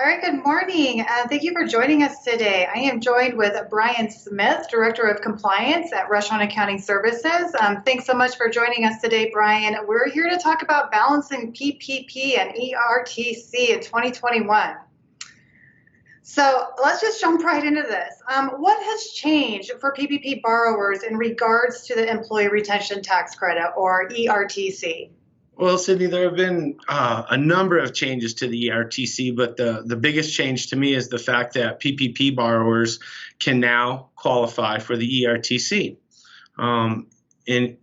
All right, good morning. Thank you for joining us today. I am joined with Brian Smith, Director of Compliance at Restaurant Accounting Services. Thanks so much for joining us today, Brian. We're here to talk about balancing PPP and ERTC in 2021. So let's just jump right into this. What has changed for PPP borrowers in regards to the Employee Retention Tax Credit, or ERTC? Well, Sydney, there have been a number of changes to the ERTC, but the biggest change to me is the fact that PPP borrowers can now qualify for the ERTC. In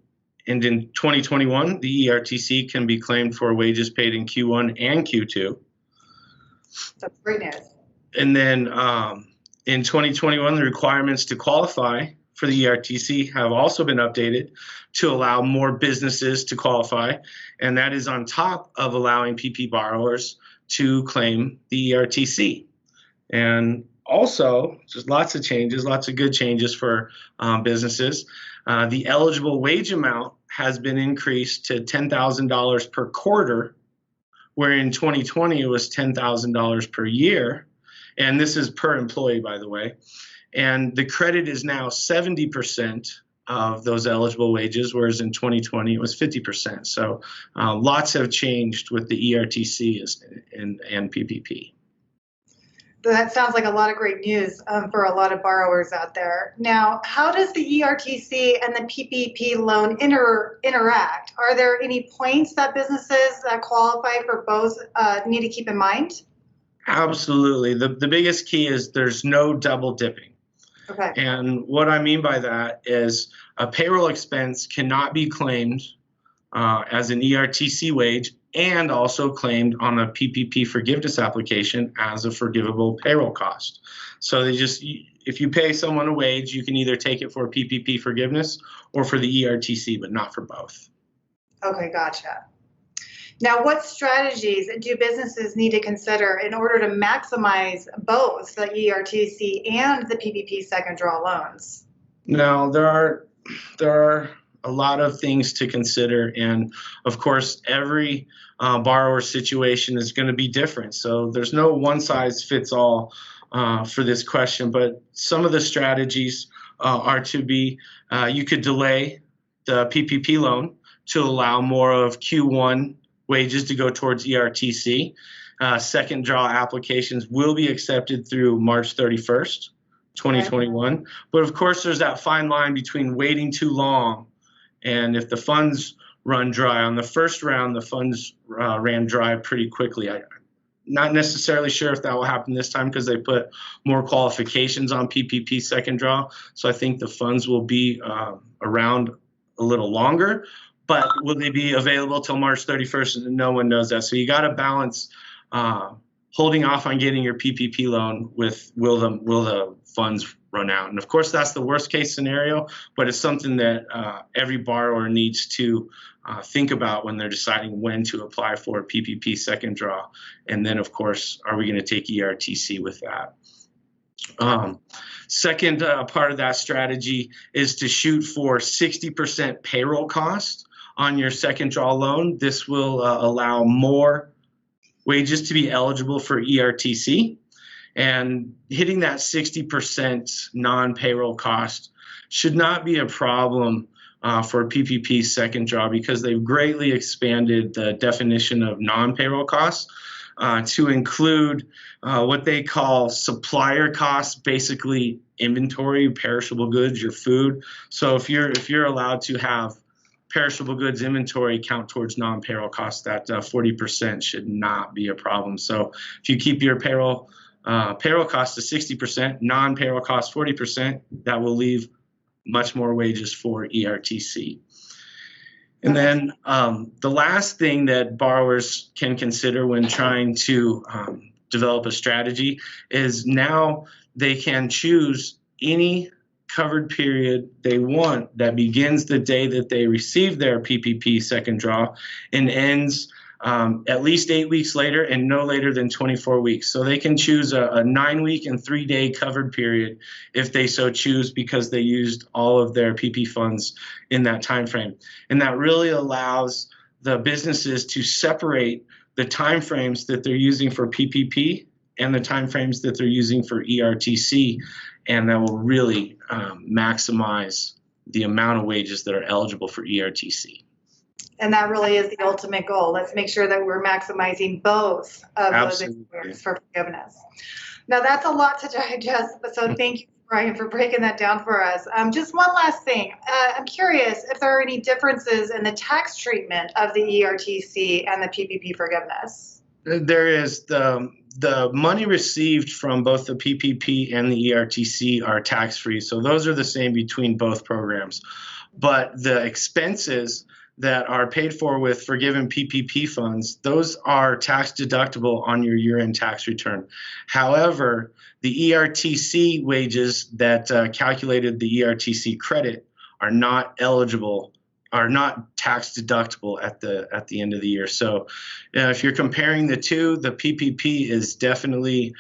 2021, the ERTC can be claimed for wages paid in Q1 and Q2. That's great news. And then in 2021, the requirements to qualify for the ERTC have also been updated to allow more businesses to qualify, and that is on top of allowing PP borrowers to claim the ERTC. And also, just lots of changes, lots of good changes for businesses. The eligible wage amount has been increased to $10,000 per quarter, where in 2020 it was $10,000 per year. And this is per employee, by the way. And the credit is now 70% of those eligible wages, whereas in 2020 it was 50%. So lots have changed with the ERTC and PPP. That sounds like a lot of great news for a lot of borrowers out there. Now, how does the ERTC and the PPP loan interact? Are there any points that businesses that qualify for both need to keep in mind? Absolutely. The biggest key is there's no double dipping. Okay. And what I mean by that is a payroll expense cannot be claimed as an ERTC wage and also claimed on a PPP forgiveness application as a forgivable payroll cost. So if you pay someone a wage, you can either take it for PPP forgiveness or for the ERTC, but not for both. Okay, gotcha. Now, what strategies do businesses need to consider in order to maximize both the ERTC and the PPP second draw loans? Now, there are a lot of things to consider, and of course, every borrower situation is going to be different. So there's no one size fits all for this question, but some of the strategies are to be, you could delay the PPP loan to allow more of Q1 wages to go towards ERTC. Second draw applications will be accepted through March 31st, 2021. Okay. But of course, there's that fine line between waiting too long and if the funds run dry. On the first round, the funds ran dry pretty quickly. I'm not necessarily sure if that will happen this time because they put more qualifications on PPP second draw. So I think the funds will be around a little longer. But will they be available till March 31st? No one knows that. So you got to balance holding off on getting your PPP loan with will the funds run out? And of course, that's the worst case scenario, but it's something that every borrower needs to think about when they're deciding when to apply for a PPP second draw. And then, of course, are we going to take ERTC with that? Second part of that strategy is to shoot for 60% payroll cost on your second draw loan. This will allow more wages to be eligible for ERTC, and hitting that 60% non-payroll cost should not be a problem for PPP second draw because they've greatly expanded the definition of non-payroll costs to include what they call supplier costs, basically inventory, perishable goods, your food. So if you're allowed to have perishable goods inventory count towards non-payroll costs, that 40% should not be a problem. So if you keep your payroll cost to 60%, non-payroll cost 40%, that will leave much more wages for ERTC. And then the last thing that borrowers can consider when trying to develop a strategy is now they can choose any covered period they want that begins the day that they receive their PPP second draw and ends at least 8 weeks later and no later than 24 weeks. So they can choose a 9-week and 3-day covered period if they so choose because they used all of their PP funds in that time frame. And that really allows the businesses to separate the time frames that they're using for PPP and the timeframes that they're using for ERTC, and that will really maximize the amount of wages that are eligible for ERTC. And that really is the ultimate goal. Let's make sure that we're maximizing both of those areas for forgiveness. Now, that's a lot to digest, so thank you, Brian, for breaking that down for us. Just one last thing. I'm curious if there are any differences in the tax treatment of the ERTC and the PPP forgiveness. There is. The money received from both the PPP and the ERTC are tax-free, so those are the same between both programs. But the expenses that are paid for with forgiven PPP funds, those are tax deductible on your year-end tax return. However, the ERTC wages that calculated the ERTC credit are not eligible, are not tax deductible at the end of the year. So if you're comparing the two, the PPP is definitely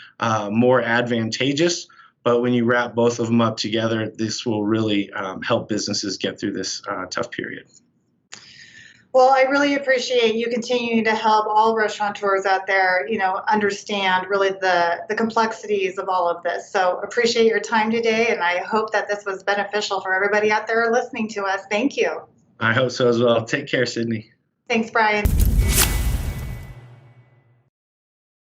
more advantageous. But when you wrap both of them up together, this will really help businesses get through this tough period. Well, I really appreciate you continuing to help all restaurateurs out there, understand really the complexities of all of this. So appreciate your time today, and I hope that this was beneficial for everybody out there listening to us. Thank you. I hope so as well. Take care, Sydney. Thanks, Brian.